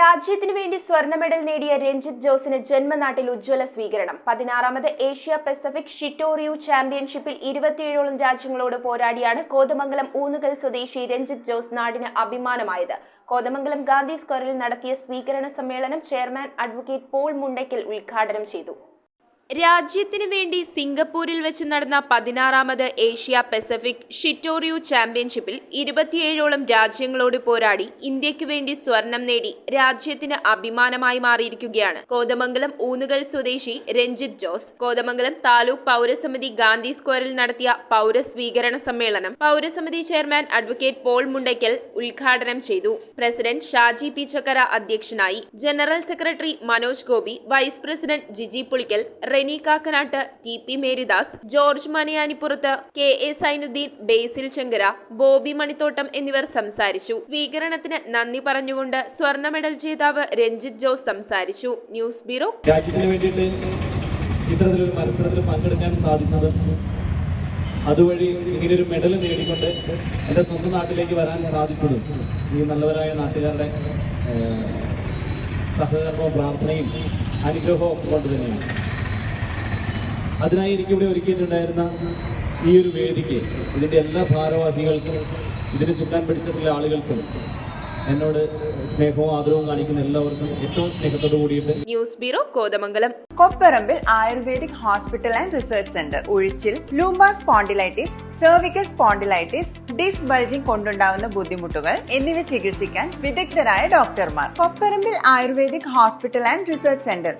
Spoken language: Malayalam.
രാജ്യത്തിനു വേണ്ടി സ്വർണ്ണ മെഡൽ നേടിയ രഞ്ജിത്ത് ജോസിന് ജന്മനാട്ടിൽ ഉജ്ജ്വല സ്വീകരണം. 16ാമത് ഏഷ്യ പസഫിക് ഷിറ്റോറിയു ചാമ്പ്യൻഷിപ്പിൽ 27ഓളം രാജ്യങ്ങളോട് പോരാടിയാണ് കോതമംഗലം ഊന്നുകൽ സ്വദേശി രഞ്ജിത്ത് ജോസ് നാടിന് അഭിമാനമായത്. കോതമംഗലം ഗാന്ധി സ്ക്വയറിൽ നടത്തിയ സ്വീകരണ സമ്മേളനം ചെയർമാൻ അഡ്വക്കേറ്റ് പോൾ മുണ്ടയ്ക്കൽ ഉദ്ഘാടനം ചെയ്തു. രാജ്യത്തിനു വേണ്ടി സിംഗപ്പൂരിൽ വെച്ച് നടന്ന 16ാമത് ഏഷ്യ പസഫിക് ഷിറ്റോറിയു ചാമ്പ്യൻഷിപ്പിൽ 27ഓളം രാജ്യങ്ങളോട് പോരാടി ഇന്ത്യക്ക് വേണ്ടി സ്വർണം നേടി രാജ്യത്തിന് അഭിമാനമായി മാറിയിരിക്കുകയാണ് കോതമംഗലം ഊന്നുകൽ സ്വദേശി രഞ്ജിത്ത് ജോസ്. കോതമംഗലം താലൂക്ക് പൗരസമിതി ഗാന്ധി സ്ക്വയറിൽ നടത്തിയ പൗരസ്വീകരണ സമ്മേളനം പൗരസമിതി ചെയർമാൻ അഡ്വക്കേറ്റ് പോൾ മുണ്ടയ്ക്കൽ ഉദ്ഘാടനം ചെയ്തു. പ്രസിഡന്റ് ഷാജി പി ചക്കര അധ്യക്ഷനായി. General secretary Manoj Gopi, vice president Jiji Pulickal, Reni Kakkanatt, T P Marydas, George Manayanippurath, K A Sainudheen, Basil Chenkara, Bobby Manithottam എന്നിവർ സംസാരിച്ചു. സ്വീകരണത്തിന് നന്ദി പറഞ്ഞുകൊണ്ട് സ്വർണ്ണ മെഡൽ ജേതാവ് രഞ്ജിത്ത് ജോസ് സംസാരിച്ചു. News bureau. രാജ്യത്തിന് വേണ്ടിയിട്ട് ഇത്തരത്തിലൊരു മത്സരത്തിൽ പങ്കെടുക്കാൻ സാധിച്ചത്, അതുവഴി ഇങ്ങനെയൊരു മെഡൽ നേടിക്കൊണ്ട് എൻ്റെ സ്വന്തം നാട്ടിലേക്ക് വരാൻ സാധിച്ചതും ഈ നല്ലവരായ നാട്ടുകാരുടെ സഹകരണവും പ്രാർത്ഥനയും അനുഗ്രഹവും കൊണ്ട് തന്നെയാണ്. അതിനായി എനിക്കിവിടെ ഒരുക്കിയിട്ടുണ്ടായിരുന്ന ഈ ഒരു വേദിക്ക്, ഇതിൻ്റെ എല്ലാ ഭാരവാഹികൾക്കും, ഇതിന് ചുക്കാൻ പിടിച്ചിട്ടുള്ള ആളുകൾക്കും, എന്നോട് സ്നേഹവും ആദരവും കാണിക്കുന്ന എല്ലാവർക്കും ഏറ്റവും സ്നേഹത്തോടു കൂടിയിട്ട്. News bureau, Kothamangalam. Kopparambil ayurvedic hospital and research centre. ഉഴിച്ചിൽ, lumbar spondylitis, cervical spondylitis, disc bulging കൊണ്ടുണ്ടാവുന്ന ബുദ്ധിമുട്ടുകൾ എന്നിവ ചികിത്സിക്കാൻ വിദഗ്ധരായ ഡോക്ടർമാർ. Kopparambil ayurvedic hospital and research centre.